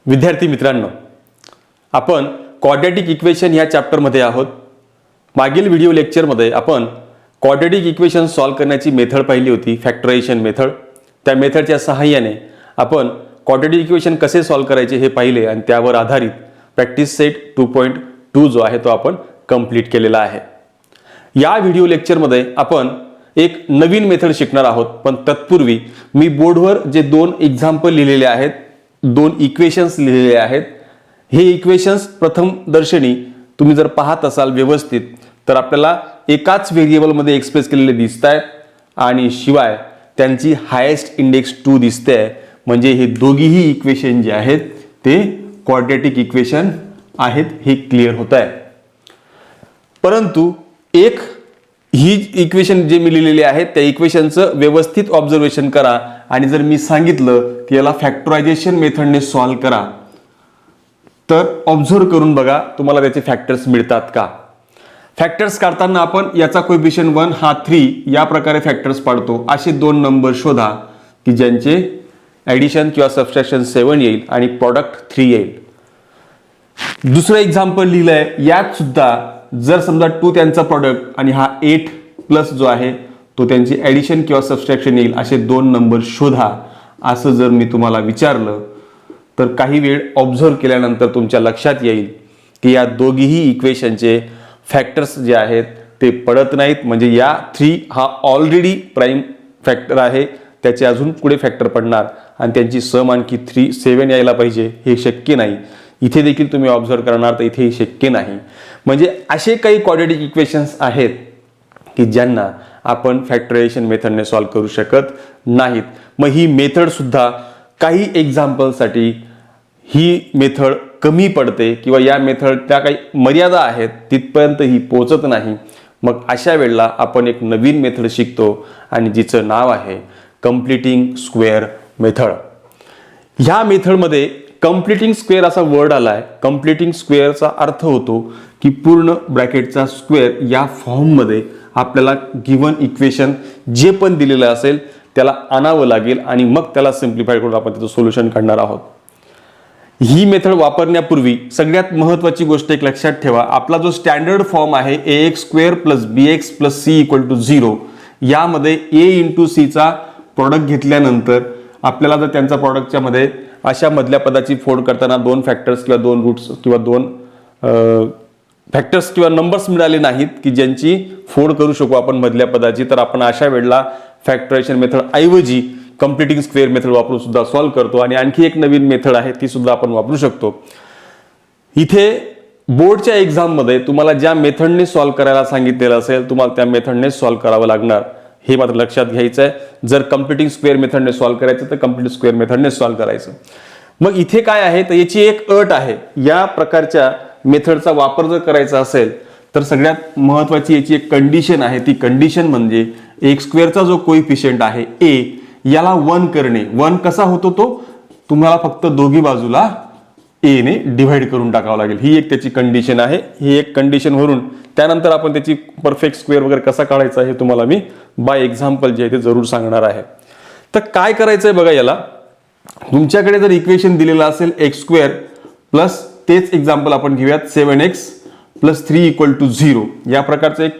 विद्यार्थी मित्रांनो, आपण क्वाड्रॅटिक इक्वेशन या चॅप्टरमध्ये आहोत. मागील व्हिडिओ लेक्चरमध्ये आपण क्वाड्रॅटिक इक्वेशन सॉल्व्ह करण्याची मेथड पाहिली होती, फॅक्टरायझेशन मेथड. त्या मेथडच्या सहाय्याने आपण क्वाड्रॅटिक इक्वेशन कसे सॉल्व्ह करायचे हे पाहिले आणि त्यावर आधारित प्रॅक्टिस सेट 2.2 जो आहे तो आपण कंप्लीट केलेला आहे. या व्हिडिओ लेक्चरमध्ये आपण एक नवीन मेथड शिकणार आहोत, पण तत्पूर्वी मी बोर्डवर जे दोन एक्झाम्पल लिहिलेले आहेत, दोन इक्वेशन्स लिहिलेले आहेत. हे इक्वेशन्स प्रथम दर्शनी तुम्ही जर पाहत असाल व्यवस्थित तर आपल्याला एकाच व्हेरिएबलमध्ये एक्सप्रेस केलेले दिसत आहेत आणि शिवाय त्यांची हायेस्ट इंडेक्स 2 दिसते. म्हणजे हे दोघीही इक्वेशन जे आहेत ते क्वाड्रॅटिक इक्वेशन आहेत हे क्लिअर होत आहे. परंतु एक ही इक्वेशन जे मी लिहिलेली आहे त्या इक्वेशनचं व्यवस्थित ऑब्झर्वेशन करा आणि जर मी सांगितलं की याला फॅक्टरायझेशन मेथडने सॉल्व्ह करा तर ऑब्झर्व करून बघा तुम्हाला त्याचे फॅक्टर्स मिळतात का. फॅक्टर्स काढताना आपण याचा कोएफिशियंट 1 हा 3 या प्रकारे फॅक्टर्स पाडतो. असे दोन नंबर शोधा की ज्यांचे ऍडिशन किंवा सबट्रॅक्शन 7 येईल आणि प्रॉडक्ट 3 येईल. दुसरं एक्झाम्पल लिहिलंय, यात सुद्धा जर समजा 2 त्यांचा प्रॉडक्ट आणि हा 8 प्लस जो आहे तो त्यांची ऍडिशन किंवा सबट्रॅक्शन येईल, असे दोन नंबर शोधा असं जर मी तुम्हाला विचारलं तर काही वेळ ऑब्झर्व केल्यानंतर तुमच्या लक्षात येईल की या दोघीही इक्वेशनचे फॅक्टर्स जे आहेत ते पडत नाहीत. म्हणजे या 3 हा ऑलरेडी प्राईम फॅक्टर आहे, त्याचे अजून पुढे फॅक्टर पडणार आणि त्यांची सम आणखी 7 यायला पाहिजे, हे शक्य नाही. इथे देखील तुम्ही ऑब्झर्व करणार तर इथे शक्य नाही. म्हणजे असे काही क्वाड्रॅटिक इक्वेशन्स आहेत की ज्यांना आपण फॅक्टरायझेशन मेथडने सॉल्व्ह करू शकत नाहीत. मग ही मेथड सुद्धा काही एक्झाम्पलसाठी ही मेथड कमी पडते किंवा या मेथडच्या काही मर्यादा आहेत तिथपर्यंत ही पोहोचत नाही. मग अशा वेळेला आपण एक नवीन मेथड शिकतो आणि जिचं नाव आहे कंप्लीटिंग स्क्वेअर मेथड. ह्या मेथडमध्ये कंप्लीटिंग स्क्वेअर असा वर्ड आलाय. कंप्लीटिंग स्क्वेअरचा अर्थ होतो की पूर्ण ब्रॅकेटचा स्क्वेअर या फॉर्ममध्ये आपल्याला गिव्हन इक्वेशन जे पण दिलेलं असेल त्याला आणावं लागेल आणि मग त्याला सिम्प्लिफाय करून आपण त्याचं सोल्युशन काढणार आहोत. ही मेथड वापरण्यापूर्वी सगळ्यात महत्त्वाची गोष्ट एक लक्षात ठेवा, आपला जो स्टँडर्ड फॉर्म आहे ax² + bx + c = 0, यामध्ये a × c चा प्रॉडक्ट घेतल्यानंतर आपल्याला जर त्यांचा प्रॉडक्टच्या मध्ये अशा मधल्या पदाची फोड करताना दोन फॅक्टर्स किंवा दोन रूट्स किंवा दोन फॅक्टर्स किंवा नंबर्स मिळाले नाहीत की ज्यांची फोड करू शकू आपण मधल्या पदाची, तर आपण अशा वेळेला फॅक्टरायझेशन मेथड ऐवजी कंप्लीटिंग स्क्वेअर मेथड वापरून सुद्धा सॉल्व्ह करतो. आणि आणखी एक नवीन मेथड आहे ती सुद्धा आपण वापरू शकतो. इथे बोर्डच्या एक्झाम मध्ये तुम्हाला ज्या मेथडने सॉल्व्ह करायला सांगितलेलं असेल तुम्हाला त्या मेथडने सॉल्व्ह करावं लागणार, हे मात्र लक्षात घ्यायचं आहे. जर कंप्लीटिंग स्क्वेअर मेथडने सॉल्व्ह करायचं तर कंप्लीट स्क्वेअर मेथडने सॉल्व्ह करायचं. मग इथे काय आहे तर याची एक अट आहे, या प्रकारच्या मेथडचा वापर जर करायचा असेल तर सगळ्यात महत्वाची याची एक कंडिशन आहे. ती कंडिशन म्हणजे x² जो कोएफिशियंट आहे a याला 1 करणे. 1 कसा होतो तो तुम्हाला फक्त दोघी बाजूला a ने डिवाइड करून टाकावं लागेल. ही एक त्याची कंडिशन आहे. ही एक कंडिशन वरून त्यानंतर आपण त्याची परफेक्ट स्क्वेअर वगैरे कसा काढायचा हे तुम्हाला मी बाय एक्झाम्पल जे आहे ते जरूर सांगणार आहे. तर काय करायचंय बघा, याला तुमच्याकडे जर इक्वेशन दिलेलं असेल x² प्लस तेच एक्झाम्पल आपण घेऊयात 7x + 3 = 0, या प्रकारचं एक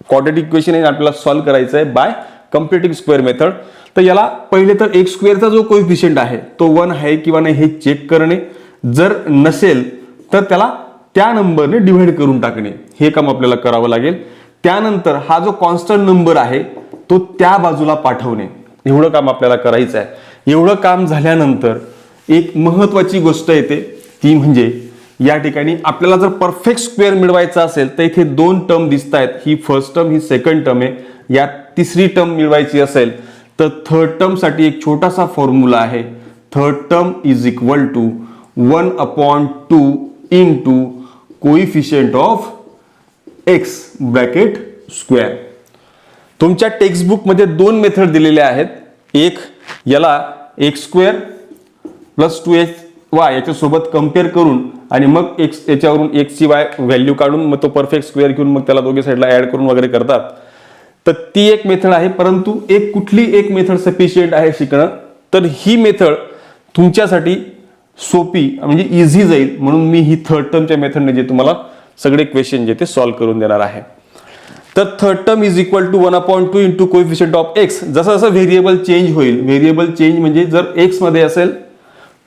क्वाड्रॅटिक इक्वेशन आहे आपल्याला सॉल्व्ह करायचं आहे बाय कंप्लीटिंग स्क्वेअर मेथड. तर याला पहिले तर x² जो कोएफिशियंट आहे तो 1 आहे किंवा नाही हे चेक करणे, जर नसेल तर त्याला त्या नंबरने डिवाइड करून टाकणे, हे काम आपल्याला करावं लागेल. त्यानंतर हा जो कॉन्स्टंट नंबर आहे तो त्या बाजूला पाठवणे, एवढं काम आपल्याला करायचं आहे. एवढं काम झाल्यानंतर एक महत्वाची गोष्ट येते ती म्हणजे या ठिकाणी आपल्याला जर परफेक्ट स्क्वेअर मिळवायचा असेल तर इथे दोन टर्म दिसत आहेत, ही फर्स्ट टर्म ही सेकंड टर्म आहे. यात तिसरी टर्म मिळवायची असेल तर थर्ड टर्म साठी एक छोटासा फॉर्म्युला आहे. Third term = 1/2 × coefficient of x bracket square. तुमच्या टेक्स्टबुक मध्ये दोन मेथड दिलेल्या आहेत. एक याला x² + 2xy याच्या सोबत कंपेअर करून आणि मग x याच्यावरून x ची y व्हॅल्यू काढून मग तो परफेक्ट स्क्वेअर घेऊन मग त्याला दोघे साईडला ऍड करून वगैरे करतात. तर ती एक मेथड आहे. परंतु एक कुठली एक मेथड सफिशियंट आहे शिकणं, तर ही मेथड तुमच्यासाठी सोपी म्हणजे इझी जाईल म्हणून मी ही थर्ड टर्मच्या मेथडने जे तुम्हाला सगळे क्वेश्चन जे ते सॉल्व्ह करून देणार आहे. तर third term is equal to 1/2 into coefficient of X. जसं जसं व्हेरिएबल चेंज होईल, व्हेरिएबल चेंज म्हणजे जर एक्स मध्ये असेल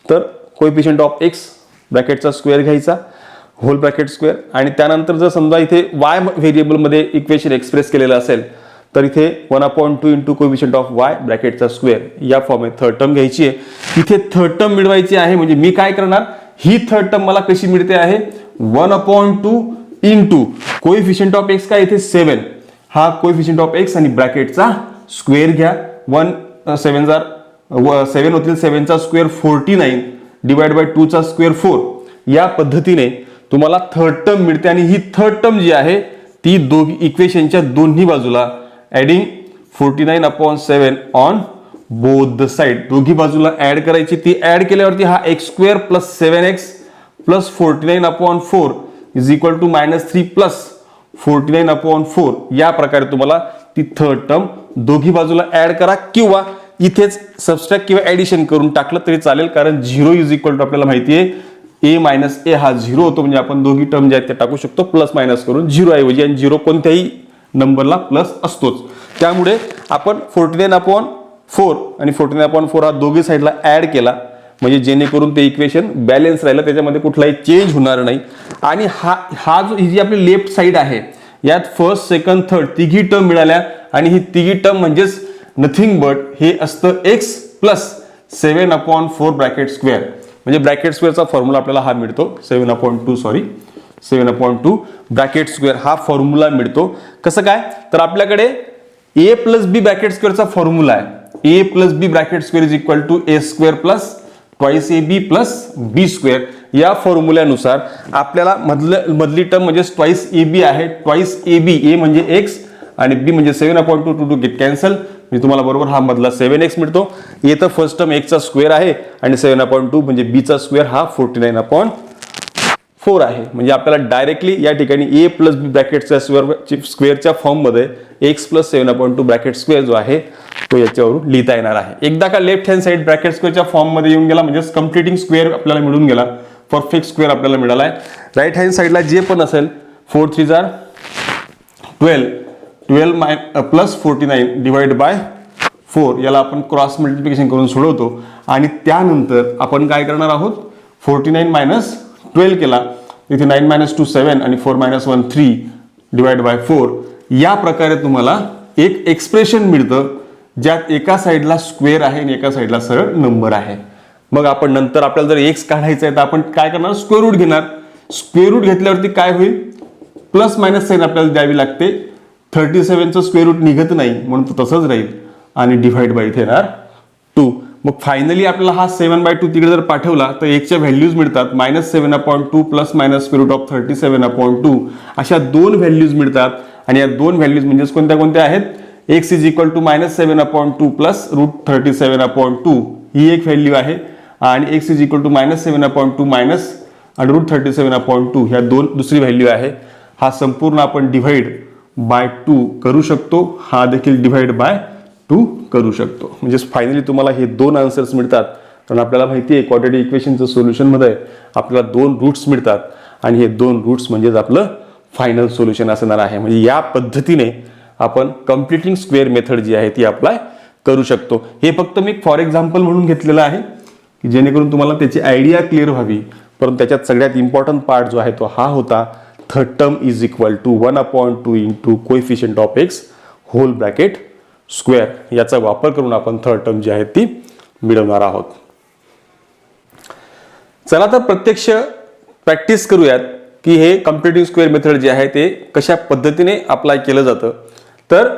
तर कोएफिशियंट ऑफ एक्स ब्रॅकेटचा स्क्वेअर घ्यायचा, होल ब्रॅकेट स्क्वेअर, आणि त्यानंतर जर समजा इथे वाय व्हेरिएबलमध्ये इक्वेशन एक्सप्रेस केलेलं असेल तर इथे 1/2 इंटू कोएफिशियंट ऑफ वाय ब्रॅकेटचा स्क्वेअर या फॉर्ममध्ये थर्ड टर्म घ्यायची आहे. इथे थर्ड टर्म मिळवायची आहे म्हणजे मी काय करणार, ही थर्ड टर्म मला कशी मिळते आहे 1/2 इंटू कोएफिशियंट ऑफ एक्स काय इथे 7, हा कोएफिशियंट ऑफ एक्स आणि ब्रॅकेटचा स्क्वेअर घ्या. 7 होतील, 7 चा स्क्वेअर 49 डिवाइड बाय 2 चा स्क्वेअर 4. या पद्धतीने तुम्हाला थर्ड टर्म मिळते आणि ही थर्ड टर्म जी आहे ती दोन्ही इक्वेशनच्या दोन्ही बाजूला adding 49/7 on both the side, दोन्ही बाजूला ऍड करायची. ती ऍड केल्यावरती हा X square plus 7x plus 49/4 is equal to -3 plus 49/4 या प्रकारे तुम्हाला ती थर्ड टर्म दोन्ही बाजूला ऍड करा किंवा इथेच सबस्ट्रॅक्ट किंवा ऍडिशन करून टाकलं तरी चालेल, कारण 0 इज इक्वल टू आपल्याला माहिती आहे a मायनस ए हा 0 होतो, म्हणजे आपण दोन्ही टर्म जे आहेत ते टाकू शकतो प्लस मायनस करून 0 ऐवजी, आणि 0 कोणत्याही नंबरला प्लस असतोच. त्यामुळे आपण 49/4 आणि 49/4 हा दोघी साईडला ऍड केला म्हणजे जेणेकरून ते इक्वेशन बॅलन्स राहिलं, त्याच्यामध्ये कुठलाही चेंज होणार नाही. आणि हा जो ही जी आपली लेफ्ट साईड आहे यात फर्स्ट सेकंड थर्ड तिघी टर्म मिळाल्या आणि ही तिघी टर्म म्हणजेच नथिंग बट हे असतं x प्लस 7/4 ब्रॅकेट स्क्वेअर, म्हणजे ब्रॅकेट स्क्वेअरचा फॉर्म्युला आपल्याला हा मिळतो 7/2 ब्रॅकेट स्क्वेअर हा फॉर्म्युला मिळतो. कसं काय तर आपल्याकडे a प्लस बी ब्रॅकेट स्क्वेअरचा फॉर्म्युला आहे, a plus B bracket square is equal to a square plus twice ab plus b square. या फॉर्म्युल्यानुसार आपल्याला मधली टर्म म्हणजे ट्वाइस ab आहे, ट्वाइस ab, a म्हणजे x आणि b म्हणजे 7/2 टू गेट कॅन्सल, म्हणजे तुम्हाला बरोबर हा मधला 7x मिळतो. a तर फर्स्ट टर्म x चा स्क्वेअर आहे आणि 7/2 म्हणजे b चा स्क्वेअर हा 49/4 आहे. म्हणजे आपल्याला डायरेक्टली या ठिकाणी a प्लस बी ब्रॅकेटच्या स्क्वेअरच्या फॉर्म मध्ये x प्लस 7/2 ब्रॅकेट स्क्वेअर जो आहे तो याच्यावरून लिहिता येणार आहे. एकदा का लेफ्ट हँड साइड ब्रॅकेट स्क्वेअरच्या फॉर्म मध्ये येऊन गेला म्हणजे कंप्लीटिंग स्क्वेअर आपल्याला मिळून गेला, परफेक्ट स्क्वेअर आपल्याला मिळाला आहे. राईट हँड साइडला जे पण असेल 4 3 12 प्लस 49 डिवाइड बाय 4 याला आपण क्रॉस मल्टिप्लिकेशन करून सोडवतो आणि त्यानंतर आपण काय करणार आहोत 49 मायनस 12 केला, इथे 9 मायनस 2 7 आणि 4 मायनस 1 3 डिवाइड बाय 4. या प्रकारे तुम्हाला एक एक्सप्रेशन मिळतं ज्यात एका साईडला स्क्वेअर आहे आणि एका साईडला सरळ नंबर आहे. मग आपण नंतर आपल्याला जर एक्स काढायचा आहे तर आपण काय करणार स्क्वेअर रूट घेणार. स्क्वेअर रूट घेतल्यावरती काय होईल प्लस मायनस साईन आपल्याला द्यावी लागते. 37चं स्क्वेअर रूट निघत नाही म्हणून तो तसंच राहील आणि डिवाइड बाय इथे येणार 2. मग फायनली आपल्याला हा 7/2 तिकडे जर पाठवला तर एकच्या व्हॅल्यूज मिळतात -7/2 plus minus square root of 37/2 अशा दोन व्हॅल्यूज मिळतात. आणि या दोन व्हॅल्यूज म्हणजे कोणत्या कोणत्या आहेत x is equal to -7/2 plus root 37/2 ही एक व्हॅल्यू आहे आणि x is equal to -7/2 minus root 37/2 ह्या दुसरी व्हॅल्यू आहे. हा संपूर्ण आपण डिवाइड बाय 2 करू शकतो, हा देखील डिवाइड बाय 2 करू शकतो. म्हणजे फायनली तुम्हाला हे दोन आन्सर्स मिळतात. कारण आपल्याला माहिती आहे क्वाड्रॅटिक इक्वेशनचं सोल्युशन मध्ये आपल्याला दोन रूट्स मिळतात आणि हे दोन रूट्स म्हणजेच आपलं फायनल सोल्युशन असणार आहे. म्हणजे या पद्धतीने आपण कम्प्लिटिंग स्क्वेअर मेथड जी आहे ती अप्लाय करू शकतो. हे फक्त मी फॉर एक्झाम्पल म्हणून घेतलेलं आहे की जेणेकरून तुम्हाला त्याची आयडिया क्लिअर व्हावी. परंतु त्याच्यात सगळ्यात इम्पॉर्टंट पार्ट जो आहे तो हा होता third term is equal to 1/2 into coefficient of x whole bracket square. याचा वापर करून आपण थर्ड टर्म जी आहे ती मिळवणार आहोत. चला तर प्रत्यक्ष प्रॅक्टिस करूयात की हे कम्प्लिटिंग स्क्वेअर मेथड जे आहे ते कशा पद्धतीने अप्लाय केलं जातं. तर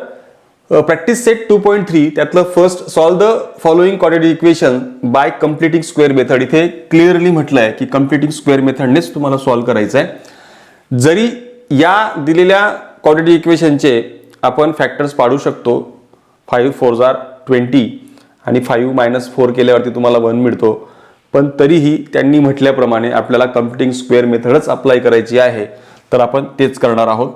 प्रॅक्टिस सेट 2.3 त्यातलं first solve the following quadratic equation by completing square method. इथे क्लिअरली म्हटलं आहे की कम्प्लिटिंग स्क्वेअर मेथडनेच तुम्हाला सॉल्व्ह करायचं आहे. जरी या दिलेल्या क्वाड्रॅटिक इक्वेशनचे आपण फॅक्टर्स पाडू शकतो 5 4 20 आणि 5 - 4 केल्यावरती तुम्हाला 1 मिळतो. पण तरीही त्यांनी म्हटल्याप्रमाणे आपल्याला कम्प्लिटिंग स्क्वेअर मेथडच अप्लाय करायची आहे तर आपण तेच करणार आहोत.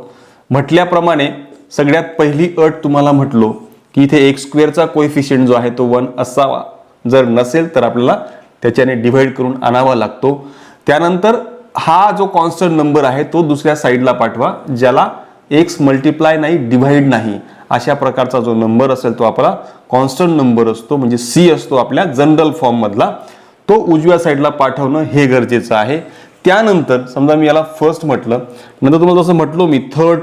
म्हटल्याप्रमाणे सगळ्यात पहिली अट तुम्हाला म्हटलो की इथे एक्स स्क्वेअरचा कोएफिशियंट जो आहे तो 1 असावा, जर नसेल तर आपल्याला त्याच्याने डिव्हाइड करून आणावा लागतो. त्यानंतर हा जो कॉन्स्टंट नंबर आहे तो दुसऱ्या साईडला पाठवा, ज्याला एक्स मल्टिप्लाय नाही डिव्हाइड नाही अशा प्रकारचा जो नंबर असेल तो आपला कॉन्स्टंट नंबर असतो, म्हणजे सी असतो आपल्या जनरल फॉर्म मधला, तो उजव्या साईडला पाठवणं हे गरजेचं आहे. त्यानंतर समजा मी याला फर्स्ट म्हटलं, नंतर तुम्हाला जसं म्हटलो मी थर्ड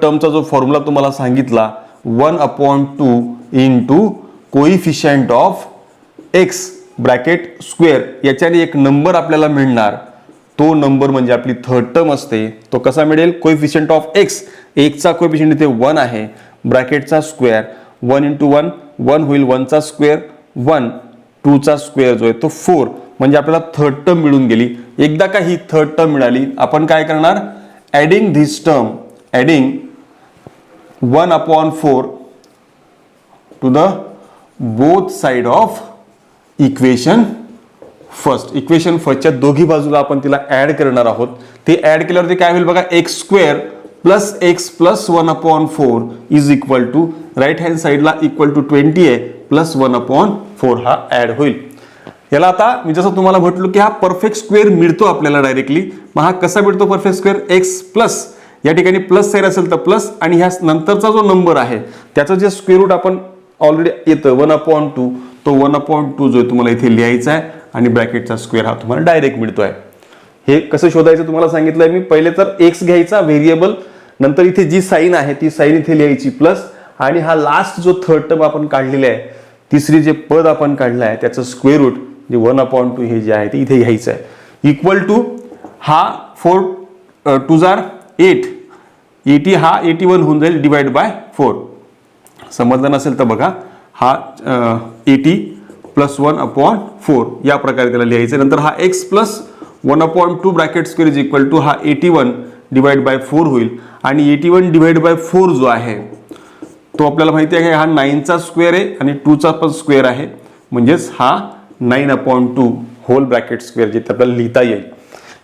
टर्मचा जो फॉर्म्युला तुम्हाला सांगितला 1/2 into coefficient of x bracket square, याच्याने एक नंबर आपल्याला मिळणार, तो नंबर म्हणजे आपली थर्ड टर्म असते. तो कसा मिळेल? कोइफिशियंट ऑफ एक्स, एकचा कोइफिशियंट इथे 1 आहे, ब्रॅकेटचा स्क्वेअर 1 इंटू 1 1 होईल, 1चा स्क्वेअर 1, 2चा स्क्वेअर जो आहे तो 4, म्हणजे आपल्याला थर्ड टर्म मिळून गेली. एकदा का ही थर्ड टर्म मिळाली आपण काय करणार? Adding this term, adding 1/4 to the both side of equation first. Equation फर्स्टच्या दोघी बाजूला आपण तिला ऍड करणार आहोत. ते ऍड केल्यावरती काय होईल बघा, x square plus x plus 1/4 is equal to right hand साईडला इक्वल टू 20 आहे प्लस 1/4 हा ऍड होईल. याला आता मी जसं तुम्हाला म्हटलो की हा परफेक्ट स्क्वेअर मिळतो आपल्याला डायरेक्टली. मग हा कसा मिळतो परफेक्ट स्क्वेअर? एक्स प्लस, या ठिकाणी प्लस साईड असेल तर प्लस, आणि ह्या नंतरचा जो नंबर आहे त्याचं जे स्क्वेअर रूट आपण ऑलरेडी येतं 1/2, तो 1/2 जो तुम्हाला इथे लिहायचा आहे आणि ब्रॅकेटचा स्क्वेअर हा तुम्हाला डायरेक्ट मिळतोय. हे कसं शोधायचं तुम्हाला सांगितलंय मी. पहिले तर एक्स घ्यायचा व्हेरिएबल, नंतर इथे जी साईन आहे ती साईन इथे लिहायची प्लस, आणि हा लास्ट जो थर्ड टर्म आपण काढलेला आहे, तिसरी जे पद आपण काढलं आहे त्याचं स्क्वेअर रूट जे 1/2 हे जे आहे ते इथे घ्यायचं आहे, इक्वल टू हा 4 2 8, 80 हा 81 होऊन जाईल डिवाइड बाय 4. समजलं नसेल तर बघा, हा 80 प्लस 1/4 या प्रकारे त्याला लिहायचं. नंतर हा x plus 1/2 bracket square is equal to हा 81 डिवाइड बाय 4 होईल, आणि 81 डिवाइड बाय 4 जो आहे तो आपल्याला माहिती आहे हा 9चा स्क्वेअर आहे आणि 2चा पण स्क्वेअर आहे, म्हणजेच हा 9/2 होल ब्रॅकेट स्क्वेअर जे आपल्याला लिहिता येईल.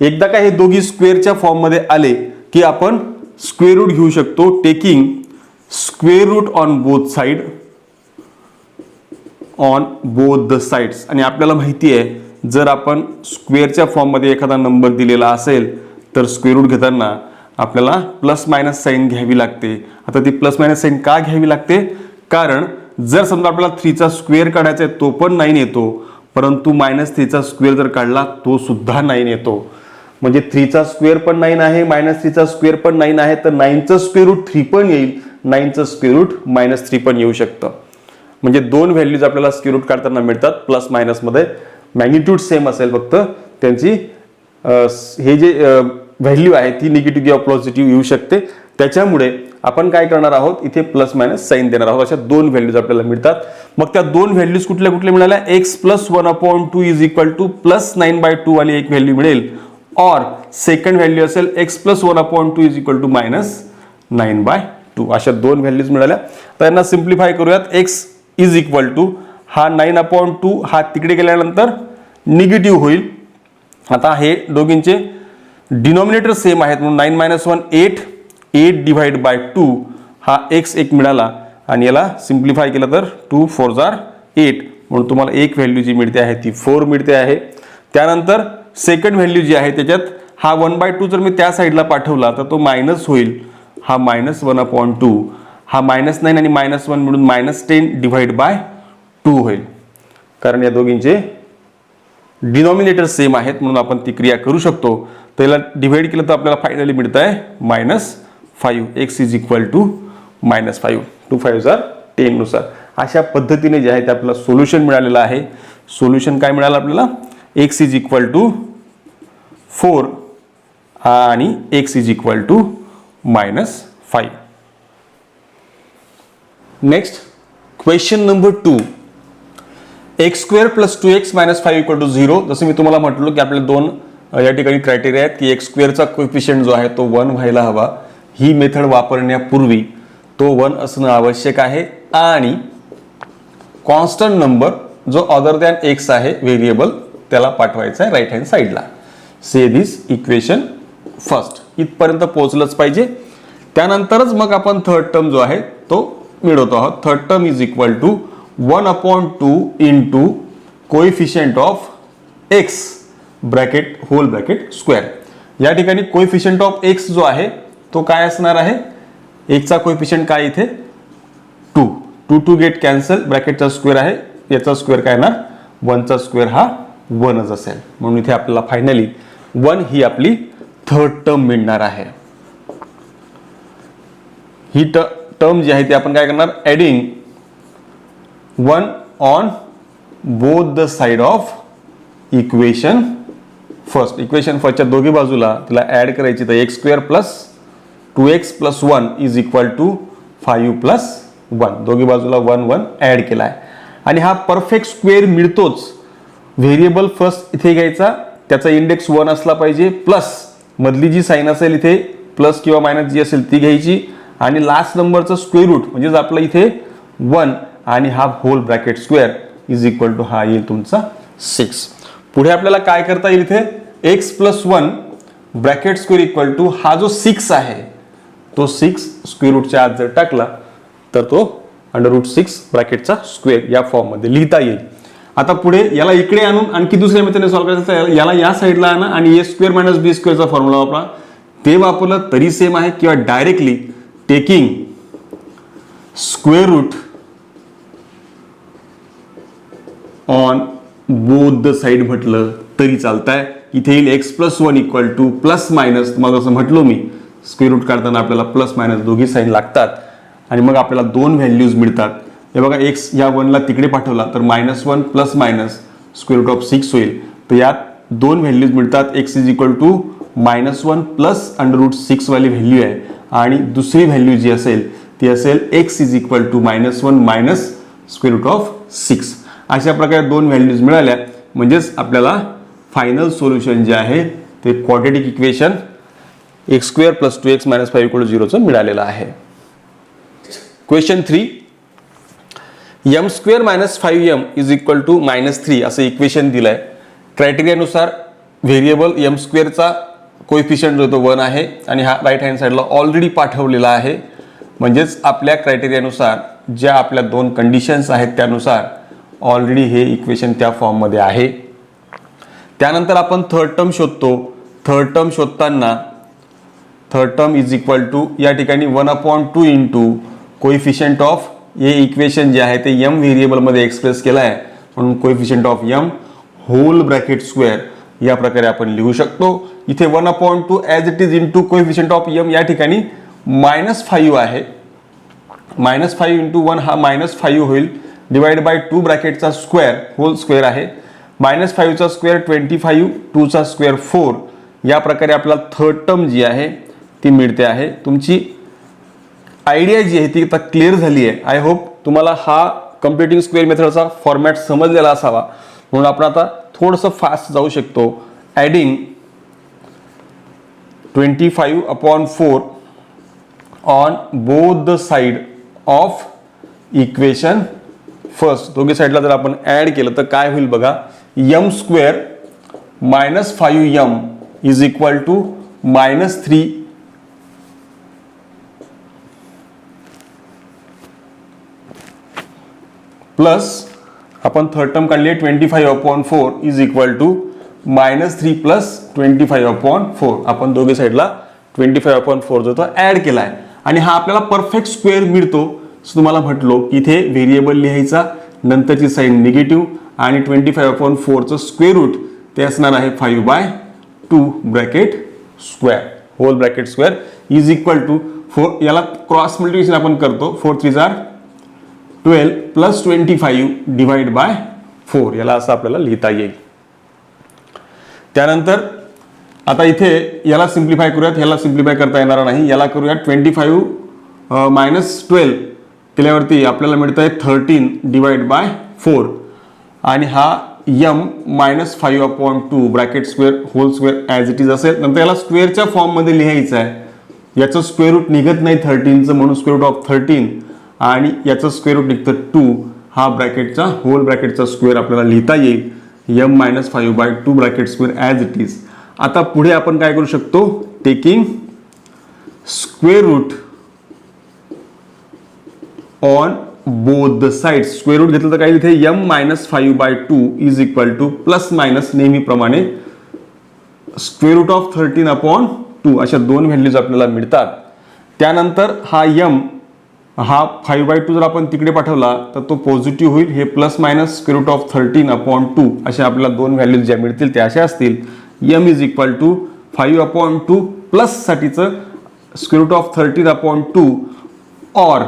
एकदा का हे दोघी स्क्वेअरच्या फॉर्म मध्ये आले की आपण स्क्वेअर रूट घेऊ शकतो, taking square root on both side, on both the sides. आणि आपल्याला माहिती आहे जर आपण स्क्वेअरच्या फॉर्म मध्ये एखादा नंबर दिलेला असेल तर स्क्वेअर रूट घेताना आपल्याला प्लस मायनस साईन घ्यावी लागते. आता ती प्लस मायनस साईन का घ्यावी लागते? कारण जर समजा आपल्याला 3चा स्क्वेअर काढायचा आहे तो पण 9 येतो, परंतु -3चा स्क्वेअर जर काढला तो सुद्धा 9 येतो. म्हणजे 3चा स्क्वेअर पण 9 आहे, -3चा स्क्वेअर पण 9 आहे, तर 9चं स्क्वेअर रूट 3 पण येईल, 9चं स्क्वेअर रूट -3 पण येऊ शकतं. म्हणजे दोन व्हॅल्यूज आपल्याला स्क्वेअर रूट काढताना मिळतात प्लस मायनस मध्ये. मॅग्निट्यूड सेम असेल, फक्त त्यांची हे जे व्हॅल्यू आहे ती निगेटिव्ह किंवा पॉझिटिव्ह येऊ शकते. त्याच्यामुळे आपण काय करणार आहोत, इथे प्लस मायनस साईन देणार आहोत. अशा दोन व्हॅल्यूज आपल्याला मिळतात. मग त्या दोन व्हॅल्यूज कुठल्या कुठल्या मिळाल्या? X plus 1/2 is equal to plus 9/2 वाली एक व्हॅल्यू मिळेल, और सेकंड व्हॅल्यू असेल x plus 1/2 is equal to -9/2. अशा दोन व्हॅल्यूज मिळाल्या. तर यांना सिम्प्लिफाय करूयात. एक्स इज इक्वल टू हा 9/2 हा तिकडे गेल्यानंतर निगेटिव्ह होईल. आता हे दोघींचे डिनॉमिनेटर सेम आहेत म्हणून 9 - 1 8 डिवाइड बाय 2 हा एक्स एक मिळाला, आणि याला सिम्प्लिफाय केलं तर 2 4 8 म्हणून तुम्हाला एक व्हॅल्यू जी मिळते आहे ती 4 मिळते आहे. त्यानंतर सेकंड व्हॅल्यू जी आहे त्याच्यात हा 1/2 जर मी त्या साईडला पाठवला तर तो मायनस होईल, हा -1/2, हा -9 आणि -1 मिळून -10 डिवाइड बाय 2 होईल. कारण या दोघींचे डिनॉमिनेटर सेम आहेत म्हणून आपण ती क्रिया करू शकतो. तर याला डिवाइड केलं तर आपल्याला फायनली मिळत आहे -5. X is equal to -5. 2 5 10 नुसार अशा पद्धतीने जे आहे ते आपल्याला सोल्युशन मिळालेलं आहे. सोल्युशन काय मिळालं आपल्याला? एक्स इज इक्वल टू 4 आणि x is equal to -5. Next question number 2. X square plus 2x - 5 equal to 0. जसं मी तुम्हाला म्हटलो की आपल्याला दोन या ठिकाणी क्रायटेरिया आहेत की एक्स स्क्वेअरचा कोएफिशियंट जो आहे तो 1 व्हायला हवा. ही मेथड वापरण्यापूर्वी तो 1 असणं आवश्यक आहे, आणि कॉन्स्टंट नंबर जो अदर दॅन एक्स आहे व्हेरिएबल त्याला पाठवायचा आहे राईट हँड साईडला. से दिस इक्वेशन फर्स्ट. इथपर्यंत पोहोचलंच पाहिजे. त्यानंतरच मग आपण थर्ड टर्म जो आहे तो मिळवतो आहोत. Third term is equal to 1/2 into coefficient of x bracket whole bracket square. या ठिकाणी कोएफिशियंट ऑफ एक्स जो आहे तो काय असणार आहे, एक्सचा कोएफिशियंट काय इथे 2. 2 टू गेट कॅन्सल, ब्रॅकेटचा स्क्वेअर आहे, याचा स्क्वेअर काय येणार 1 चा स्क्वेअर हा 1च असेल. म्हणून इथे आपल्याला फायनली 1 ही आपली थर्ड टर्म मिळणार आहे. ही टर्म जी आहे ती आपण काय करणार, adding 1 on both the side of equation first. Equation फर्स्टच्या दोघी बाजूला तिला ऍड करायची, तर X square plus 2x plus 1 is equal to 5 plus 1. दोघी बाजूला 1 1 ऍड केला आहे. आणि हा परफेक्ट स्क्वेअर मिळतोच. व्हेरिएबल फर्स्ट इथे घ्यायचा, त्याचा इंडेक्स 1 असला पाहिजे, प्लस मधली जी साईन असेल इथे प्लस किंवा मायनस जी असेल ती घ्यायची, आणि लास्ट नंबरचं स्क्वेअर रूट म्हणजेच आपलं इथे 1 आणि हा whole bracket square is equal to हा येईल तुमचा 6. पुढे आपल्याला काय करता येईल, इथे x plus 1 bracket square equal to हा जो 6 आहे तो 6 स्क्वेअर रूटच्या आत जर टाकला तर तो √6 ब्रॅकेटचा स्क्वेअर या फॉर्म मध्ये लिहिता येईल. आता पुढे याला इकडे आणून आणखी दुसऱ्या मेथडने सॉल्व्ह करायचं, याला या साईडला आणा आणि a स्क्वेअर मायनस b स्क्वेअरचा फॉर्म्युला वापरा. ते वापरलं तरी सेम आहे, किंवा directly taking square root on both the side म्हटलं तरी चालतंय. इथे येईल X plus 1 equal to plus minus, तुम्हाला जसं म्हटलो मी स्क्वेअर रूट काढताना आपल्याला प्लस मायनस दोघी साईन लागतात आणि मग आपल्याला दोन व्हॅल्यूज मिळतात. हे बघा, एक्स या 1ला तिकडे पाठवला तर -1 plus minus square root of 6 होईल. तर यात दोन व्हॅल्यूज मिळतात. X is equal to -1 plus √6 वाली व्हॅल्यू आहे, आणि दुसरी व्हॅल्यू जी असेल ती असेल x is equal to -1 minus square root of 6. अशा प्रकारे दोन व्हॅल्यूज मिळाल्या म्हणजेच आपल्याला फायनल सोल्युशन जे आहे ते quadratic equation x square plus 2x minus 5 equal to 0 मिळालेलं आहे. Question 3, m square minus 5m is equal to -3 असं इक्वेशन दिलंय. क्रायटेरियानुसार व्हेरिएबल m स्क्वेअरचा कोएफिशियंट जो तो 1 आहे आणि हा राईट हँड साईडला ऑलरेडी पाठवलेला आहे. म्हणजेच आपल्या क्रायटेरियानुसार ज्या आपल्या दोन कंडिशन्स आहेत त्यानुसार ऑलरेडी हे इक्वेशन त्या फॉर्ममध्ये आहे. त्यानंतर आपण थर्ड टर्म शोधतो. थर्ड टर्म शोधताना third term is equal to या ठिकाणी 1/2 इंटू कोएफिशियंट ऑफ हे इक्वेशन जे आहे ते m व्हेरिएबलमध्ये एक्सप्रेस केलं आहे, म्हणून coefficient of m whole bracket square या प्रकारे आपण लिहू शकतो. इथे 1/2 as it is into coefficient of m या ठिकाणी -5 आहे. -5 इंटू 1 हा -5 होईल, डिवाइड बाय 2 ब्रॅकेटचा स्क्वेअर होल स्क्वेअर आहे. -5 चा स्क्वेअर 25, 2 चा स्क्वेअर 4. या प्रकारे आपल्याला थर्ड टर्म जी आहे ती मिळते आहे. तुमची आयडिया जी आहे ती आता क्लिअर झाली आहे. आय होप तुम्हाला हा कम्प्युटिंग स्क्वेअर मेथडचा फॉर्मॅट समजलेला असावा, म्हणून आपण आता थोडंसं फास्ट जाऊ शकतो. Adding 25/4 on both the side of equation first. दोघी साईडला जर आपण ऍड केलं तर काय होईल बघा, m square -5m is equal to -3 plus आपण थर्ड टर्म काढली आहे 25/4 इज इक्वल टू -3 प्लस 25/4. आपण दोघी साईडला 25/4 जो तो ऍड केलाय आणि हा आपल्याला परफेक्ट स्क्वेअर मिळतो. तुम्हाला म्हटलो की इथे व्हेरिएबल लिहायचा, नंतरची साईन निगेटिव्ह, आणि 25/4 चं स्क्वेअर रूट ते असणार आहे 5/2 bracket square whole bracket square is equal to 4. याला क्रॉस मल्टिप्लिकेशन आपण करतो. 4 3 12 प्लस 25 डिवाइड बाय 4. याला असं आपल्याला लिहिता येईल. त्यानंतर आता इथे याला सिम्प्लिफाय करूयात. याला सिम्प्लिफाय करता येणार नाही. याला करूयात 25 -12 केल्यावरती आपल्याला मिळतं आहे 13 डिवाइड बाय 4, आणि हा m -5/2 bracket square whole square as it is असेल. नंतर याला स्क्वेअरच्या फॉर्ममध्ये लिहायचं आहे. याचं स्क्वेअर रूट निघत नाही 13चं, म्हणून स्क्वेअर रूट ऑफ 13, आणि याचं स्क्वेअर रूट निघतं 2. हा ब्रॅकेटचा होल ब्रॅकेटचा स्क्वेअर आपल्याला लिहिता येईल m -5/2 bracket square as it is. आता पुढे आपण काय करू शकतो, taking square root on both the sides square root घेतलं तर काय इथे m-5/2 is equal to plus minus नेहमीप्रमाणे स्क्वेअर रूट ऑफ 13/2 अशा दोन व्हॅल्यूज आपल्याला मिळतात. त्यानंतर हा m हा 5/2 जर आपण तिकडे पाठवला तर तो पॉझिटिव्ह होईल. हे plus minus square root of 13/2 अशा आपल्याला दोन व्हॅल्यूज ज्या मिळतील त्या अशा असतील. m is equal to 5/2 plus साठीचं स्क्वेअर रूट ऑफ 13/2 और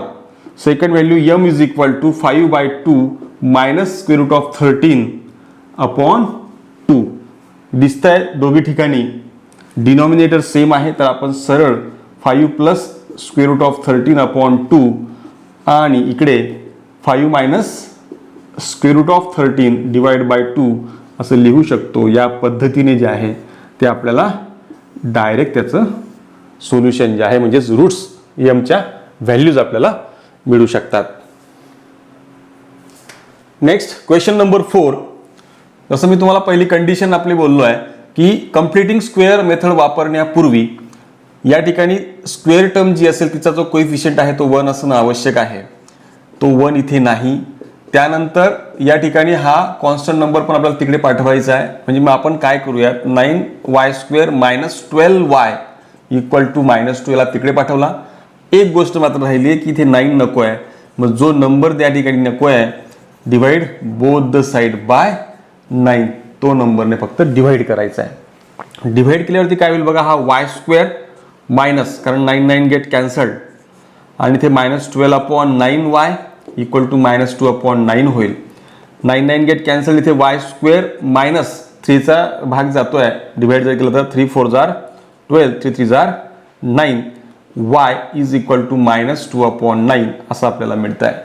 second value m is equal to 5/2 minus square root of 13/2 दिसतंय दोघी ठिकाणी डिनॉमिनेटर सेम आहे तर आपण सरळ 5 प्लस स्क्वेअर रूट ऑफ 13/2 आणि इकडे 5 minus square root of 13 divide by 2 असं लिहू शकतो. या पद्धतीने जे आहे ते आपल्याला डायरेक्ट त्याचं सोल्युशन जे आहे म्हणजेच रूट्स एमच्या व्हॅल्यूज आपल्याला मिळू शकतात. Next question number 4. जसं मी तुम्हाला पहिली कंडिशन आपली बोललो आहे की कम्प्लिटिंग स्क्वेअर मेथड वापरण्यापूर्वी या ठिकाणी स्क्वेअर टर्म जी असेल तिचा जो कोइफिशियंट आहे तो 1 असणं आवश्यक आहे. तो 1 इथे नाही. त्यानंतर या ठिकाणी हा कॉन्स्टंट नंबर पण आपल्याला तिकडे पाठवायचा आहे. म्हणजे मग आपण काय करूयात 9y² minus 12y equal to -2 याला तिकडे पाठवला. एक गोष्ट मात्र राहिली आहे की इथे 9 नको आहे. मग जो नंबर त्या ठिकाणी नको आहे divide both the side bye 9 तो नंबरने फक्त डिवाइड करायचा आहे. डिवाइड केल्यावरती काय होईल बघा हा y² मायनस कारण 9 गेट कॅन्सल्ड आणि इथे -12/9y इक्वल टू -2/9 होईल. 9 गेट कॅन्सल इथे y² मायनस 3चा भाग जातोय डिवाइड जर केलं तर 3 4 जार 12 3 3 जार 9 y इज इक्वल टू -2/9 असं आपल्याला मिळतं आहे.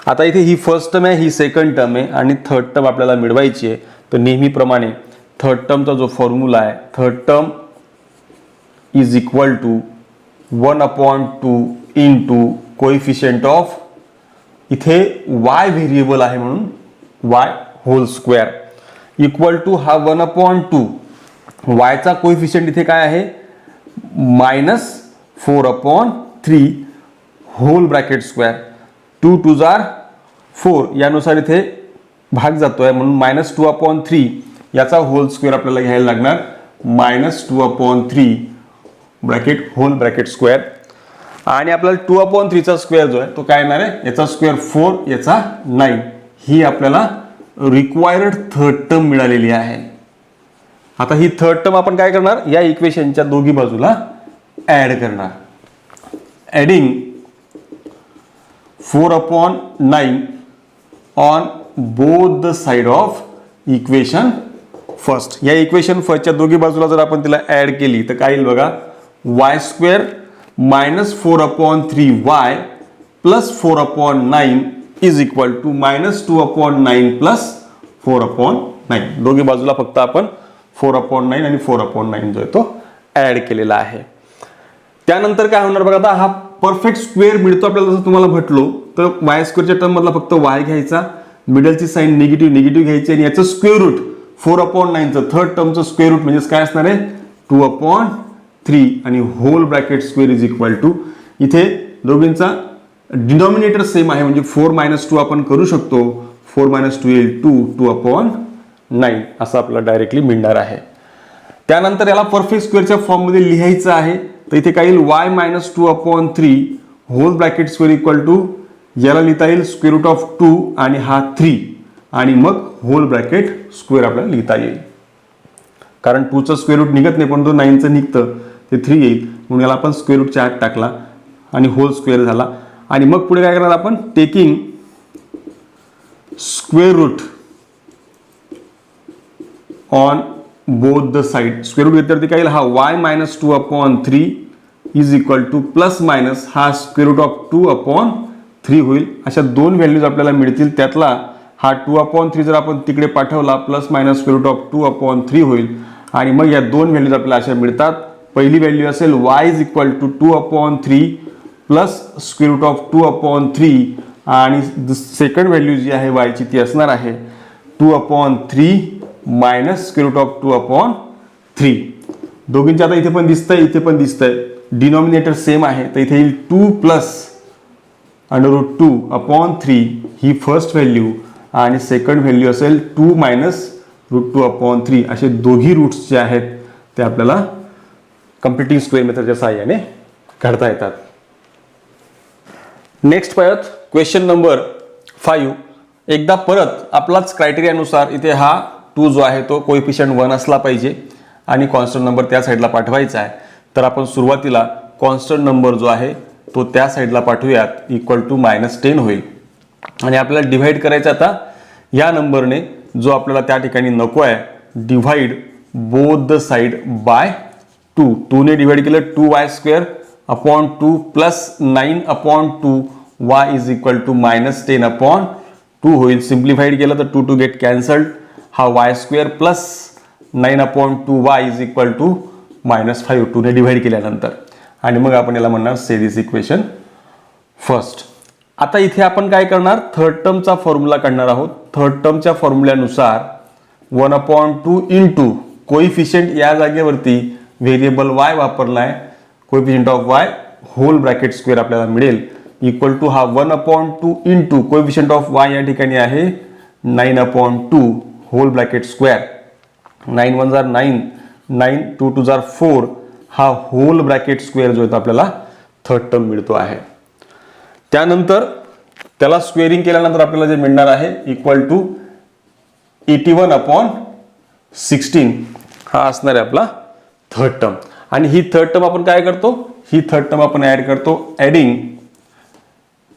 आता इथे ही फर्स्ट टर्म आहे ही सेकंड टर्म आहे आणि थर्ड टर्म आपल्याला मिळवायची आहे. तर नेहमीप्रमाणे थर्ड टर्मचा जो फॉर्म्युला आहे third term is equal to 1/2 into coefficient of इथे y व्हेरिएबल आहे म्हणून y whole square equal to हा 1/2 y चा कोइफिशियंट इथे काय आहे -4/3 होल ब्रॅकेट स्क्वेअर 2 2 जार 4 यानुसार इथे भाग जातोय म्हणून -2/3 याचा होल स्क्वेअर आपल्याला घ्यायला लागणार -2/3 ब्रॅकेट होल ब्रॅकेट स्क्वेअर आणि आपल्याला 2/3 चा स्क्वेअर जो आहे तो काय येणार आहे याचा स्क्वेअर 4 याचा 9 ही आपल्याला रिक्वायर्ड थर्ड टर्म मिळालेली आहे. आता ही थर्ड टर्म आपण काय करणार या इक्वेशनच्या दोघी बाजूला ऍड करणार. Adding 4/9 on both the side of equation first. या इक्वेशन फर्स्टच्या दोघी बाजूला जर आपण तिला ऍड केली तर काय येईल बघा y² -4/3y plus 4/9 is equal to -2/9 plus 4/9. दोघी बाजूला फक्त आपण 4/9 आणि 4/9 जो आहे तो ऍड केलेला आहे. त्यानंतर काय होणार बघा आता हा परफेक्ट स्क्वेअर मिळतो आपल्याला जसं तुम्हाला म्हटलो तर y² च्या टर्म मधला फक्त y घ्यायचा मिडलची साइन निगेटिव्ह घ्यायची आणि याचं स्क्वेअर रूट 4/9 चं थर्ड टर्मचं स्क्वेअर रूट म्हणजे काय असणार आहे 2/3 आणि whole bracket square is equal to इथे दोघींचा डिनॉमिनेटर सेम आहे म्हणजे 4 - 2 आपण करू शकतो 4 - 2 येईल 2/9 असं आपल्याला डायरेक्टली मिळणार आहे. त्यानंतर याला परफेक्ट स्क्वेअरच्या फॉर्म मध्ये लिहायचं आहे तर इथे काय येईल y -2/3 whole bracket square equal to याला लिहिता येईल स्क्वेअर रूट ऑफ 2 आणि हा 3 आणि मग होल ब्रॅकेट स्क्वेअर आपल्याला लिहिता येईल. कारण 2चं स्क्वेअर रूट निघत नाही पण तो 9चं निघतं ते 3 येईल म्हणून याला आपण स्क्वेअर रूटच्या आत टाकला आणि होल स्क्वेअर झाला. आणि मग पुढे काय करणार आपण taking square root on both the side square root घेतल्यावरती काय येईल हा y -2/3 is equal to plus minus हा स्क्वेअर रूट ऑफ 2/3 होईल. अशा दोन व्हॅल्यूज आपल्याला मिळतील त्यातला हा 2/3 जर आपण तिकडे पाठवला plus minus square root of 2/3 होईल आणि मग या दोन व्हॅल्यूज आपल्याला अशा मिळतात. पहिली व्हॅल्यू असेल y is equal to 2/3 plus square root of 2/3 आणि सेकंड व्हॅल्यू जी आहे y ची ती असणार आहे 2/3 मायनस स्क्वेअर रूट ऑफ 2/3. दोघींच्या आता इथे पण दिसतंय इथे पण दिसतंय डिनॉमिनेटर सेम आहे तर इथे येईल 2 प्लस √2/3 ही फर्स्ट व्हॅल्यू आणि सेकंड व्हॅल्यू असेल 2 - √2/3 असे दोघी रूट्स जे आहेत ते आपल्याला कम्प्युटिंग स्क्वेअर मेथडच्या सहाय्याने काढता येतात. नेक्स्ट पाहूयात क्वेश्चन नंबर 5. एकदा परत आपलाच क्रायटेरियानुसार इथे हा 2 जो आहे तो कोएफिशियंट 1 असला पाहिजे आणि कॉन्स्टंट नंबर त्या साईडला पाठवायचा आहे. तर आपण सुरुवातीला कॉन्स्टंट नंबर जो आहे तो त्या साईडला पाठवूयात, =-10 होईल. आणि आपल्याला डिव्हाइड करायचं आता या नंबरने, जो आपल्याला त्या ठिकाणी नको आहे. Divide both the side by 2. 2 ने डिव्हाइड केलं 2y² plus 9/2 y is equal to -10/2 होईल. सिम्प्लिफाईड केलं तर 2 गेट कॅन्सल्ड. हा y² plus 9/2 y is equal to -5. 2 ने डिव्हाइड केल्यानंतर. आणि मग आपण याला म्हणणार से दिस इक्वेशन फर्स्ट. आता इथे आपण काय करणार, थर्ड टर्मचा फॉर्म्युला काढणार आहोत. थर्ड टर्मच्या फॉर्म्युल्यानुसार 1/2 इंटू कोइफिशियंट या जागेवरती व्हेरिएबल y वापरलाय, coefficient of y whole bracket square आपल्याला मिळेल, इक्वल टू हा 1/2 इंटू कोइफिशियंट ऑफ y या ठिकाणी आहे 9/2 होल ब्रॅकेट स्क्वेअर. 9 1 9, 9 2 2 4 हा होल ब्रॅकेट स्क्वेअर जो आहे आपल्याला थर्ड टर्म मिळतो आहे. त्यानंतर त्याला स्क्वेअरिंग केल्यानंतर आपल्याला जे मिळणार आहे इक्वल टू 81/16 हा असणार आहे आपला थर्ड टर्म. आणि ही थर्ड टर्म आपण काय करतो, ही थर्ड टर्म आपण ऍड करतो, adding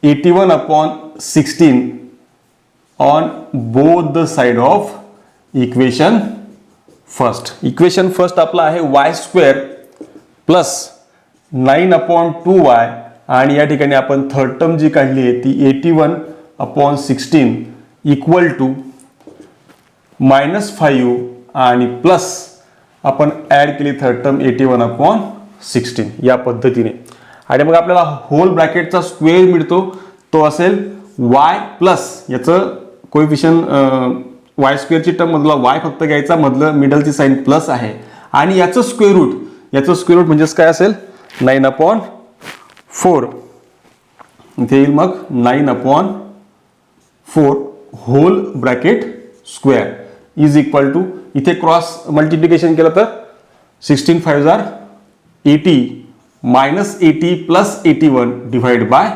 81/16 on both the side of equation first. Equation first आपला आहे y² प्लस 9/2y आणि या ठिकाणी आपण थर्ड टर्म जी काढली आहे ती 81/16 इक्वल टू -5 आणि प्लस आपण ऍड केली थर्ड टर्म 81/16 या पद्धतीने. आणि मग आपल्याला होल ब्रॅकेटचा स्क्वेअर मिळतो, तो असेल y प्लस याचं कोएफिशियंट y² टर्म मधला y फक्त घ्यायचा, मधलं मिडलची साइन प्लस आहे आणि याचं स्क्वेअर रूट म्हणजेच काय असेल 9/4 इथे येईल. मग 9/4 whole bracket square is equal to, इथे क्रॉस मल्टिप्लिकेशन केलं तर 16 5 80 -80 प्लस 81 डिवाइड बाय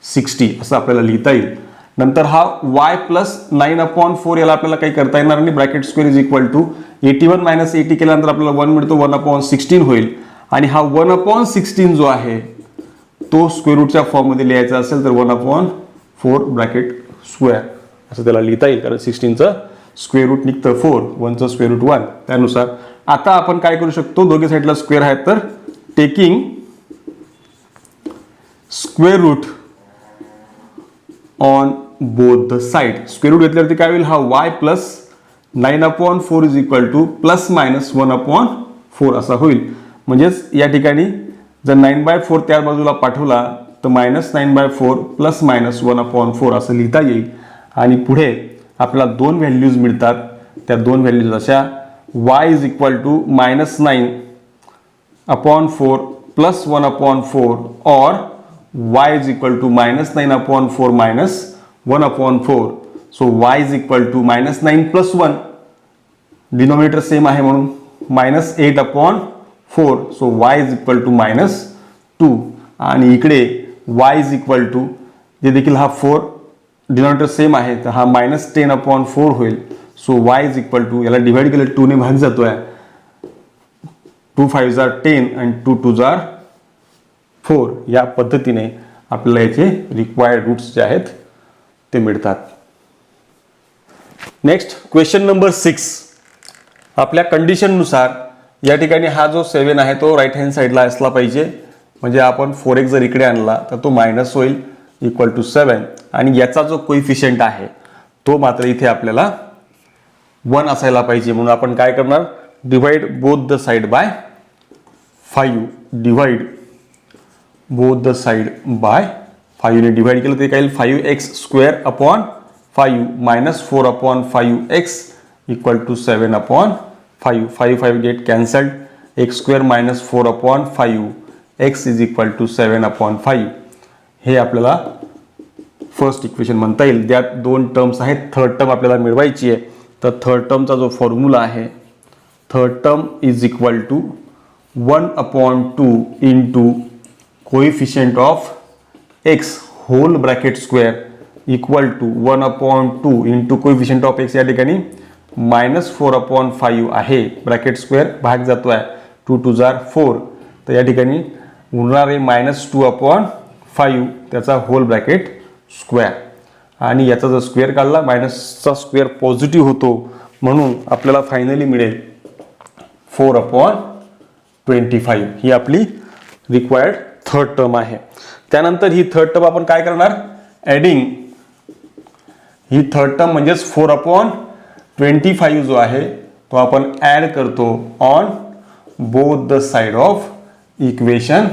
60 असं आपल्याला लिहिता येईल. नंतर हा y प्लस 9/4 याला आपल्याला काही करता येणार नाही. Bracket square is equal to 81 - 80 केल्यानंतर आपल्याला 1 मिळतो, 1/16 होईल. आणि हा 1/16 जो आहे तो स्क्वेअर रूटच्या फॉर्म मध्ये लिहायचा असेल तर 1/4 ब्रॅकेट स्क्वेअर असं त्याला लिहिता येईल, कारण 16चं स्क्वेअर रूट निघतं 4, 1चं स्क्वेअर रूट 1. त्यानुसार आता आपण काय करू शकतो, दोघे साईडला स्क्वेअर आहेत तर taking square root on both the side. Square root घेतल्यावरती काय होईल, हा y plus 9/4 is equal to plus minus 1/4 असा होईल. म्हणजेच या ठिकाणी जर 9/4 त्या बाजूला पाठवला तर -9/4 प्लस मायनस 1/4 असं लिहिता येईल. आणि पुढे आपल्याला दोन व्हॅल्यूज मिळतात, त्या दोन व्हॅल्यूज अशा y is equal to -9/4 plus 1/4 और y is equal to -9/4 minus 1/4. So y is equal to -9 plus 1, denominator same आहे म्हणून -8/4. So y is equal to -2 आणि इकडे y इज इक्वल टू जे देखील हा 4 डिनोमिनेटर सेम आहे तर हा -10/4 होईल. So y is equal to, याला डिवाइड केलं 2 ने भाग जातोय, 2 5 10 आणि 2 2 4 या पद्धतीने आपल्याला याचे रिक्वायर्ड रूट्स जे आहेत ते मिळतात. Next question number 6. आपल्या कंडिशननुसार या ठिकाणी हा जो 7 आहे तो राईट हँड साईडला असला पाहिजे, म्हणजे आपण 4x जर इकडे आणला तर तो मायनस होईल इक्वल टू 7 आणि याचा जो कोइफिशियंट आहे तो मात्र इथे आपल्याला 1 असायला पाहिजे. म्हणून आपण काय करणार, divide both the side by 5. Divide both the side by 5 ने डिवाइड केलं ते काय येईल 5x² 5 minus 4/5x equal to 7/5. 5 5 get cancelled, x² minus 4/5 x is equal to 7/5. हे आपल्याला फर्स्ट इक्वेशन म्हणता येईल. त्यात दोन टर्म्स आहेत. थर्ड टर्म आपल्याला मिळवायची आहे. तर थर्ड टर्मचा जो फॉर्म्युला आहे, third term is equal to 1/2 into coefficient of x whole bracket square equal to 1/2 into coefficient of x या ठिकाणी -4/5 आहे. ब्रॅकेट स्क्वेअर भाग जातो आहे 2 2 जार 4. तर या ठिकाणी उरणार आहे -2/5 त्याचा होल ब्रॅकेट स्क्वेअर. आणि याचा जर स्क्वेअर काढला मायनसचा स्क्वेअर पॉझिटिव्ह होतो म्हणून आपल्याला फायनली मिळेल 4/25. ही आपली रिक्वायर्ड थर्ड टर्म आहे. त्यानंतर ही थर्ड टर्म आपण काय करणार, ॲडिंग. ही थर्ड टर्म म्हणजेच 4/25 जो आहे तो आपण ॲड करतो on both the side of equation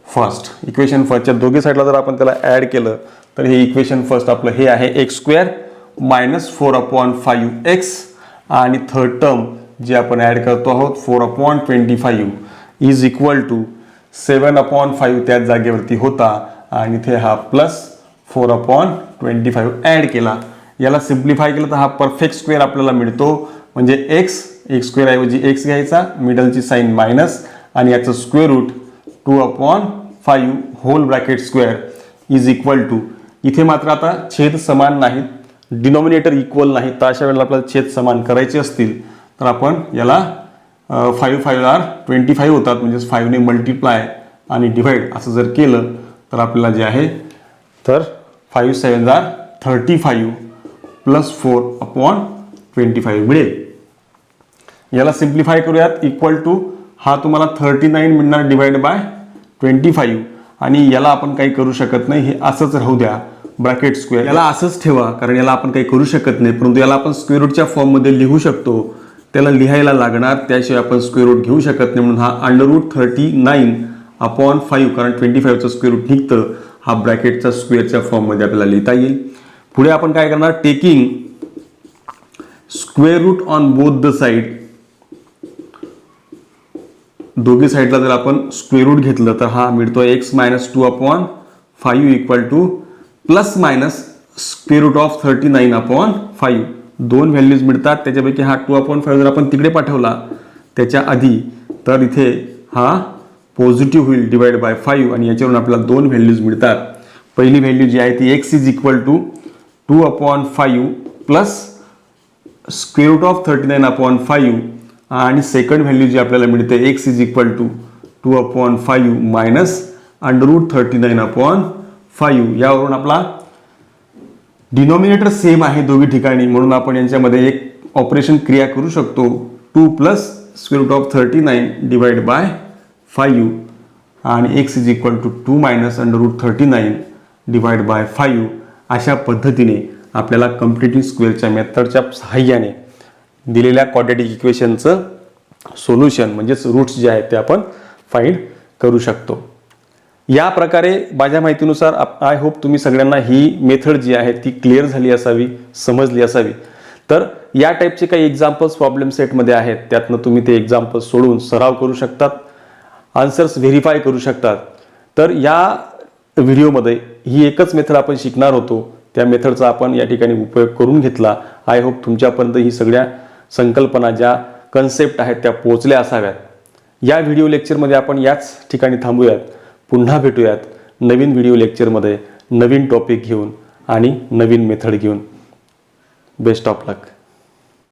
first. Equation फर्स्टच्या दोघी साईडला जर आपण त्याला ॲड केलं तर हे इक्वेशन फर्स्ट आपलं हे आहे x² -4/5x आणि थर्ड टर्म जे आपण ॲड करतो आहोत 4/25 इज इक्वल टू 7/5 त्याच जागेवरती होता आणि इथे हा प्लस 4/25 ॲड केला. याला सिम्प्लिफाय केलं तर हा परफेक्ट स्क्वेअर आपल्याला मिळतो. म्हणजे x² ऐवजी x घ्यायचा, मिडलची साईन मायनस आणि याचं square root 2/5 whole bracket square is equal to. इथे मात्र आता छेद समान नाहीत, डिनॉमिनेटर इक्वल नाही. तर अशा वेळेला आपल्याला छेद समान करायचे असतील तर आपण याला 5 5 25 होतात. म्हणजेच 5 ने मल्टिप्लाय आणि डिवाइड असं जर केलं तर आपल्याला जे आहे तर 5 7 35 प्लस 4/25 मिळेल. याला सिम्प्लिफाय करूयात. इक्वल टू हा तुम्हाला 39 मिळणार डिवाइड बाय 25 आणि याला आपण काही करू शकत नाही, हे असंच राहू द्या ब्रॅकेट स्क्वेअर. याला असंच ठेवा कारण याला आपण काही करू शकत नाही, परंतु याला आपण स्क्वेअर रूटच्या फॉर्ममध्ये लिहू शकतो. त्याला लिहायला लागणार, त्याशिवाय आपण स्क्वेअर रूट घेऊ शकत नाही. म्हणून हा √39/5 कारण 25चं स्क्वेअर रूट निघतं, हा ब्रॅकेटचा स्क्वेअरच्या फॉर्ममध्ये आपल्याला लिहिता येईल. पुढे आपण काय करणार, taking square root on both the side. दोघी साईडला जर आपण स्क्वेअर रूट घेतलं तर हा मिळतो x -2/5 equal to plus minus square root of 39/5. दोन व्हॅल्यूज मिळतात. त्याच्यापैकी हा 2/5 जर आपण तिकडे पाठवला त्याच्या आधी तर इथे हा पॉझिटिव्ह होईल डिवाइड बाय 5 आणि याच्यावरून आपल्याला दोन व्हॅल्यूज मिळतात. पहिली व्हॅल्यू जी आहे ती x is equal to 2/5 plus square root of 39/5 आणि सेकंड व्हॅल्यू जी आपल्याला मिळते x is equal to 2/5 minus √39/5. यावरून आपला डिनॉमिनेटर सेम आहे दोघी ठिकाणी म्हणून आपण यांच्यामध्ये एक ऑपरेशन क्रिया करू शकतो. 2 plus square root of 39 divide by 5 आणि x is equal to 2 minus √39 divide by 5. अशा पद्धतीने आपल्याला कम्प्लिटिंग स्क्वेअरच्या मेथडच्या सहाय्याने दिलेल्या क्वाड्रॅटिक इक्वेशनचं सोल्युशन म्हणजेच रूट्स जे आहेत ते आपण फाइंड करू शकतो. या प्रकारे माझ्या माहितीनुसार आय होप तुम्ही सगळ्यांना ही मेथड जी आहे ती क्लिअर झाली असावी, समजली असावी. तर या टाईपचे काही एक्झाम्पल्स प्रॉब्लेम सेटमध्ये आहेत, त्यातनं तुम्ही ते एक्झाम्पल्स सोडवून सराव करू शकतात, आन्सर्स व्हेरीफाय करू शकतात. तर या व्हिडिओमध्ये ही एकच मेथड आपण शिकणार होतो, त्या मेथडचा आपण या ठिकाणी उपयोग करून घेतला. आय होप तुमच्यापर्यंत ही सगळ्या संकल्पना ज्या कन्सेप्ट आहेत त्या पोहोचल्या असाव्यात. या व्हिडिओ लेक्चरमध्ये आपण याच ठिकाणी थांबूयात. पुन्हा भेटूयात नवीन व्हिडिओ लेक्चरमध्ये नवीन टॉपिक घेऊन आणि नवीन मेथड घेऊन. Best of luck.